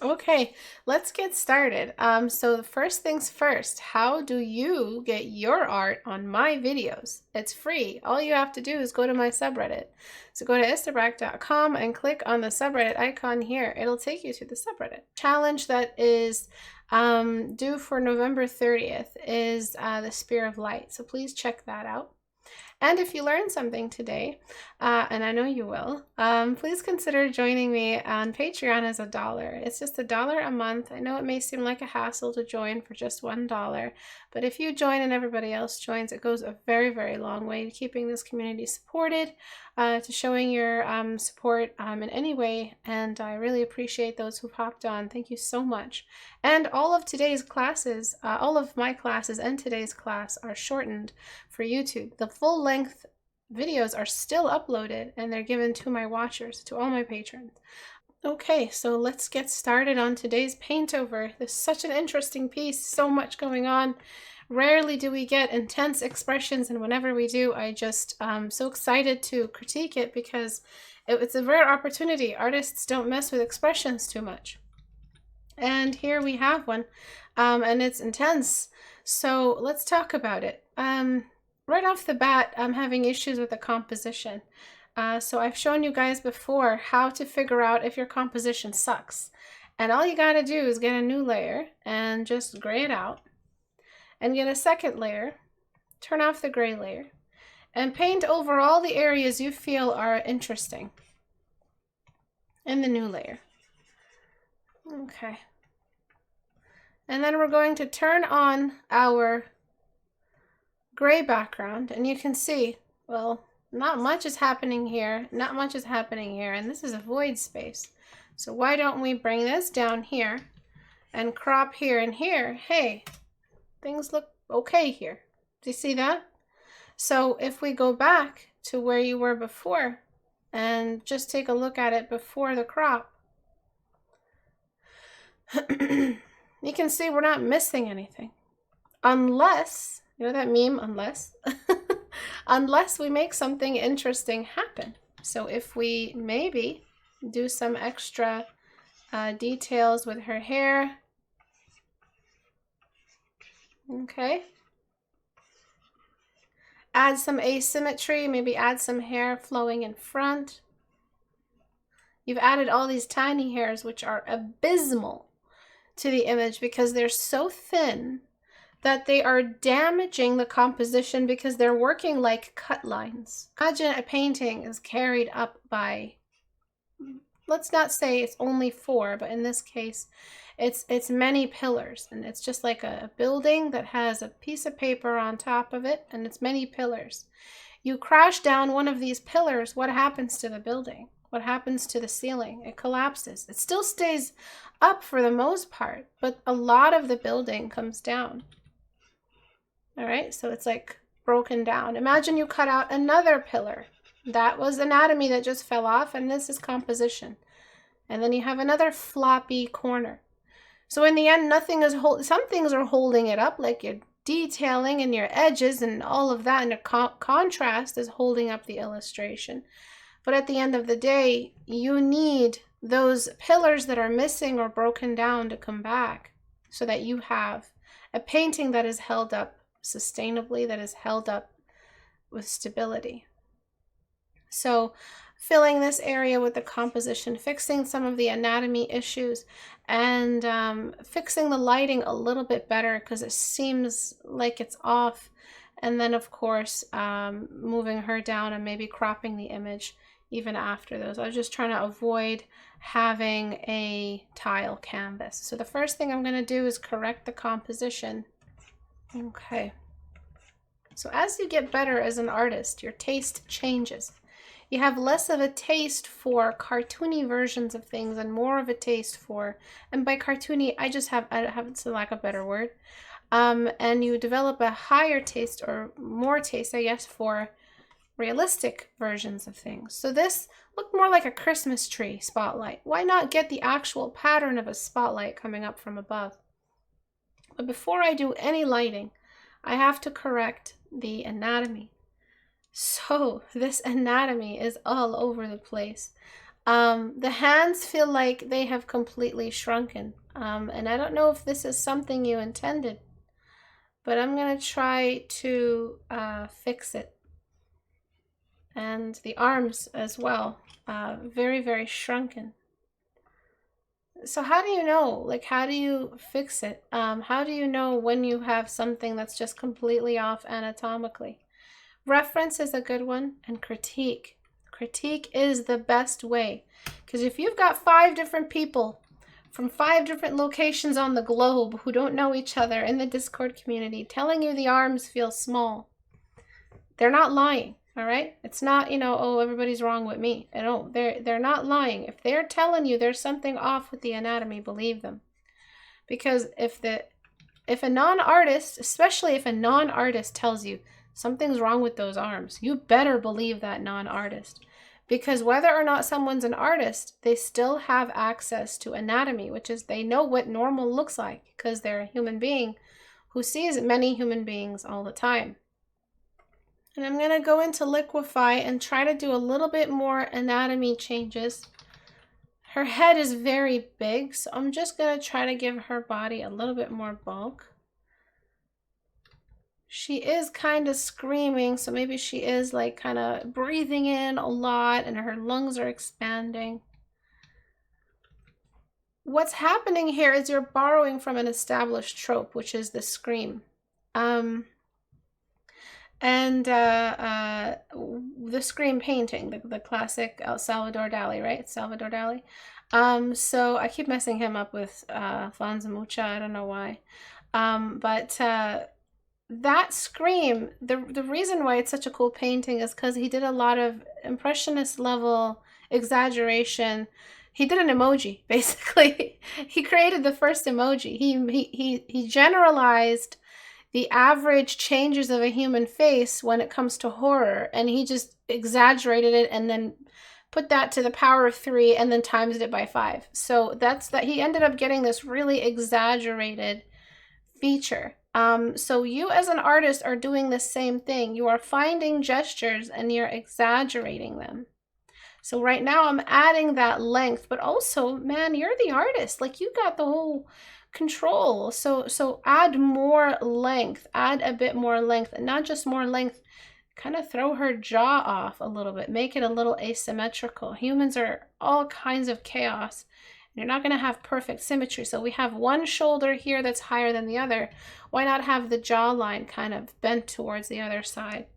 Okay, let's get started. So the first things first, how do you get your art on my videos? It's free. All you have to do is go to my subreddit. So go to istebrak.com and click on the subreddit icon here. It'll take you to the subreddit. Challenge that is due for November 30th is the Spear of Light. So please check that out. And if you learned something today, and I know you will, please consider joining me on Patreon as $1. It's just $1 a month. I know it may seem like a hassle to join for just $1, but if you join and everybody else joins, it goes a very, very long way to keeping this community supported, to showing your support in any way. And I really appreciate those who've hopped on. Thank you so much. And all of today's classes, all of my classes and today's class are shortened for YouTube. The full length videos are still uploaded and they're given to my watchers, to all my patrons. Okay, so let's get started on today's paint over. This is such an interesting piece, so much going on. Rarely do we get intense expressions, and whenever we do, I just so excited to critique it because it's a rare opportunity. Artists don't mess with expressions too much. And here we have one, and it's intense. So let's talk about it. Right off the bat, I'm having issues with the composition. So I've shown you guys before how to figure out if your composition sucks. And all you gotta do is get a new layer and just gray it out. And get a second layer, turn off the gray layer, and paint over all the areas you feel are interesting in the new layer. Okay. And then we're going to turn on our gray background, and you can see, well, not much is happening here, not much is happening here, and this is a void space. So why don't we bring this down here and crop here and here? Hey, things look okay here. Do you see that? So if we go back to where you were before and just take a look at it before the crop, you can see we're not missing anything. Unless, you know that meme, unless? Unless we make something interesting happen. So if we maybe do some extra details with her hair. Okay. Add some asymmetry, maybe add some hair flowing in front. You've added all these tiny hairs, which are abysmal to the image because they're so thin that they are damaging the composition because they're working like cut lines. Imagine a painting is carried up by, let's not say it's only 4, but in this case, it's many pillars, and it's just like a building that has a piece of paper on top of it, and it's many pillars. You crash down one of these pillars, what happens to the building? What happens to the ceiling? It collapses. It still stays up for the most part, but a lot of the building comes down. All right, so it's like broken down. Imagine you cut out another pillar. That was anatomy that just fell off, and this is composition. And then you have another floppy corner. So in the end, nothing is some things are holding it up, like your detailing and your edges and all of that, and the contrast is holding up the illustration. But at the end of the day, you need those pillars that are missing or broken down to come back so that you have a painting that is held up sustainably, that is held up with stability. So filling this area with the composition, fixing some of the anatomy issues, and fixing the lighting a little bit better because it seems like it's off. And then, of course, moving her down and maybe cropping the image even after those. I was just trying to avoid having a tile canvas. So the first thing I'm going to do is correct the composition. Okay. So as you get better as an artist, your taste changes. You have less of a taste for cartoony versions of things and more of a taste for, and by cartoony, I have it's a lack of a better word, and you develop a higher taste or more taste, I guess, for realistic versions of things. So this looked more like a Christmas tree spotlight. Why not get the actual pattern of a spotlight coming up from above? But before I do any lighting, I have to correct the anatomy. So this anatomy is all over the place. The hands feel like they have completely shrunken. And I don't know if this is something you intended, but I'm going to try to fix it. And the arms as well, very, very shrunken. So how do you know? Like, how do you fix it? How do you know when you have something that's just completely off anatomically? Reference is a good one, and critique. Critique is the best way. Because if you've got 5 different people from 5 different locations on the globe who don't know each other in the Discord community telling you the arms feel small, they're not lying. All right, it's not, you know, oh, everybody's wrong with me. No, they're not lying. If they're telling you there's something off with the anatomy, believe them. Because if a non-artist, especially if a non-artist tells you something's wrong with those arms, you better believe that non-artist. Because whether or not someone's an artist, they still have access to anatomy, which is they know what normal looks like because they're a human being who sees many human beings all the time. And I'm going to go into liquefy and try to do a little bit more anatomy changes. Her head is very big, so I'm just going to try to give her body a little bit more bulk. She is kind of screaming, so maybe she is like kind of breathing in a lot and her lungs are expanding. What's happening here is you're borrowing from an established trope, which is the scream. The scream painting, the classic Salvador Dali, right? Salvador Dali. So I keep messing him up with Franz Mucha. I don't know why. That scream, the reason why it's such a cool painting is because he did a lot of impressionist level exaggeration. He did an emoji, basically. He created the first emoji. He generalized the average changes of a human face when it comes to horror, and he just exaggerated it and then put that to the power of 3 and then times it by 5. So that's that. He ended up getting this really exaggerated feature. So you as an artist are doing the same thing. You are finding gestures and you're exaggerating them. So right now I'm adding that length, but also, man, you're the artist. Like, you got the whole control. So add more length, add a bit more length, and not just more length, kind of throw her jaw off a little bit, make it a little asymmetrical. Humans are all kinds of chaos. You're not going to have perfect symmetry. So we have one shoulder here that's higher than the other. Why not have the jawline kind of bent towards the other side?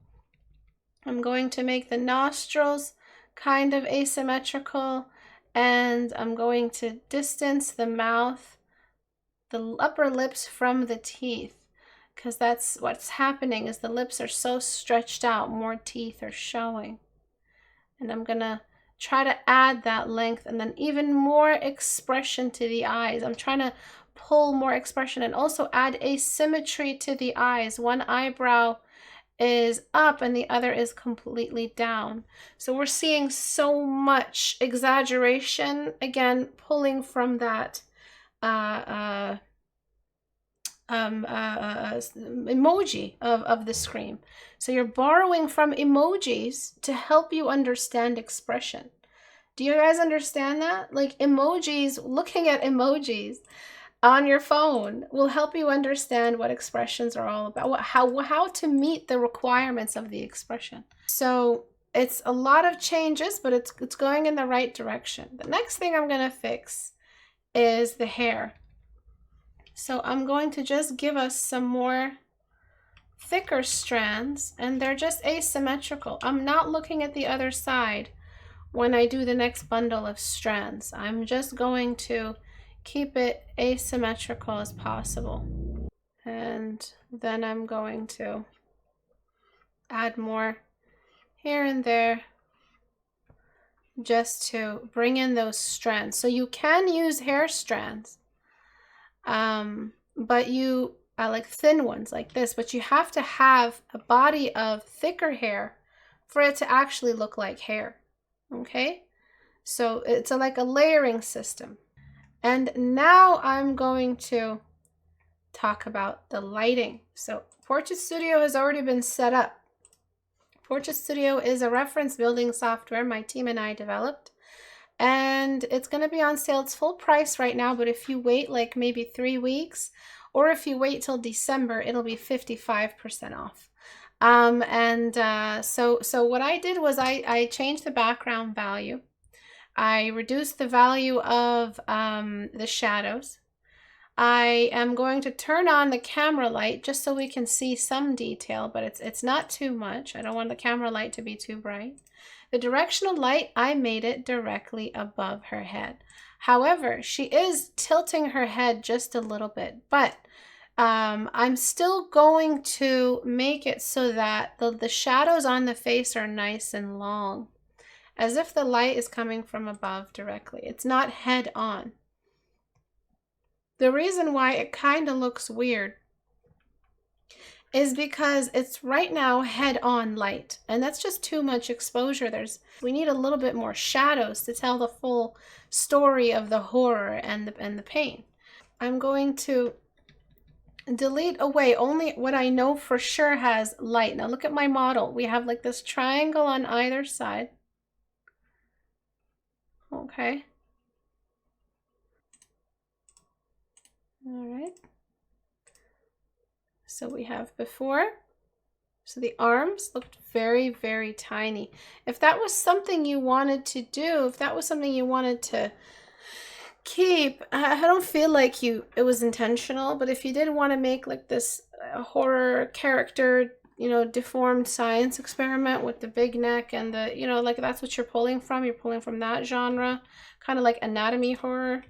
I'm going to make the nostrils kind of asymmetrical, and I'm going to distance the mouth, the upper lips from the teeth, because that's what's happening is the lips are so stretched out, more teeth are showing. And I'm going to try to add that length and then even more expression to the eyes. I'm trying to pull more expression and also add asymmetry to the eyes. One eyebrow is up and the other is completely down. So we're seeing so much exaggeration, again, pulling from that emoji of the scream. So you're borrowing from emojis to help you understand expression. Do you guys understand that? Like, emojis, looking at emojis on your phone will help you understand what expressions are all about, how to meet the requirements of the expression. So it's a lot of changes, but it's going in the right direction. The next thing I'm going to fix is the hair. So I'm going to just give us some more thicker strands, and they're just asymmetrical. I'm not looking at the other side when I do the next bundle of strands. I'm just going to keep it asymmetrical as possible. And then I'm going to add more here and there just to bring in those strands. So you can use hair strands, but you like thin ones like this, but you have to have a body of thicker hair for it to actually look like hair. Okay, so it's like a layering system. And now I'm going to talk about the lighting. So Portrait Studio has already been set up. Portrait Studio is a reference building software my team and I developed. and it's going to be on sale. It's full price right now, but if you wait like maybe 3 weeks, or if you wait till December, it'll be 55% off. So what I did was I changed the background value. I reduced the value of the shadows. I am going to turn on the camera light just so we can see some detail, but it's not too much. I don't want the camera light to be too bright. The directional light, I made it directly above her head. However, she is tilting her head just a little bit, but I'm still going to make it so that the shadows on the face are nice and long, as if the light is coming from above directly. It's not head on. The reason why it kind of looks weird is because it's right now head-on light, and that's just too much exposure. We need a little bit more shadows to tell the full story of the horror and the pain. I'm going to delete away only what I know for sure has light. Now look at my model. We have like this triangle on either side. Okay. All right. So we have before. So the arms looked very, very tiny. If that was something you wanted to do, if that was something you wanted to keep, I don't feel like it was intentional, but if you did want to make like this horror character, you know, deformed science experiment with the big neck and the, you know, like that's what you're pulling from that genre, kind of like anatomy horror,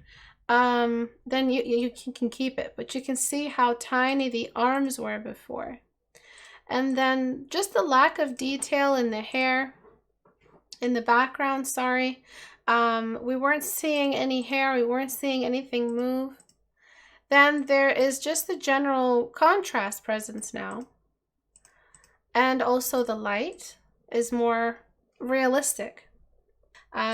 then you can keep it. But you can see how tiny the arms were before. And then just the lack of detail in the hair, in the background, sorry. We weren't seeing any hair, we weren't seeing anything move. Then there is just the general contrast presence now. And also the light is more realistic.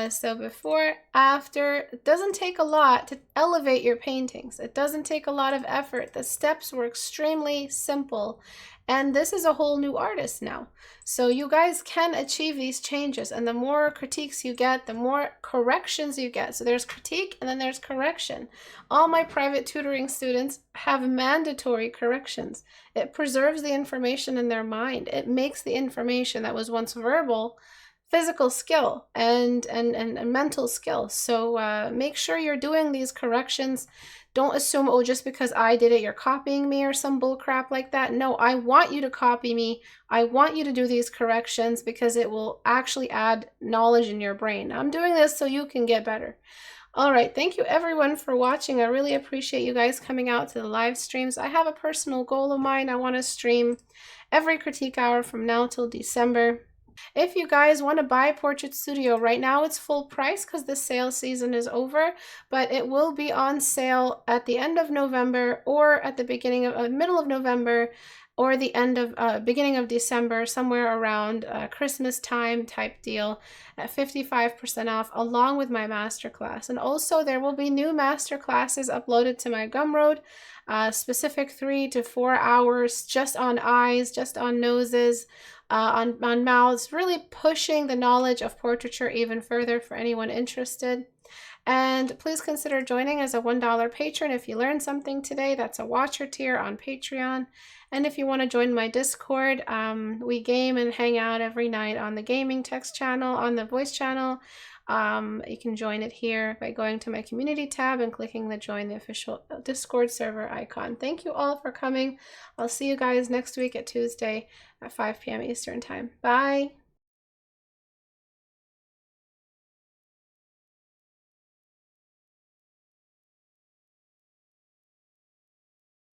So before, after, it doesn't take a lot to elevate your paintings. It doesn't take a lot of effort. The steps were extremely simple. And this is a whole new artist now. So you guys can achieve these changes. And the more critiques you get, the more corrections you get. So there's critique and then there's correction. All my private tutoring students have mandatory corrections. It preserves the information in their mind. It makes the information that was once verbal physical skill and mental skill. So make sure you're doing these corrections. Don't assume, oh, just because I did it, you're copying me or some bull crap like that. No, I want you to copy me. I want you to do these corrections because it will actually add knowledge in your brain. I'm doing this so you can get better. All right, thank you everyone for watching. I really appreciate you guys coming out to the live streams. I have a personal goal of mine. I want to stream every critique hour from now till December. If you guys want to buy Portrait Studio right now, it's full price because the sale season is over, but it will be on sale at the end of November or at the beginning of middle of November or the end of beginning of December, somewhere around Christmas time type deal at 55% off, along with my masterclass. And also there will be new masterclasses uploaded to my Gumroad, specific 3 to 4 hours just on eyes, just on noses, on mouths, really pushing the knowledge of portraiture even further for anyone interested. And please consider joining as a $1 patron if you learned something today. That's a watcher tier on Patreon. And if you want to join my Discord, we game and hang out every night on the gaming text channel, on the voice channel. You can join it here by going to my community tab and clicking the join the official Discord server icon. Thank you all for coming. I'll see you guys next week at Tuesday at 5 p.m. Eastern time. Bye.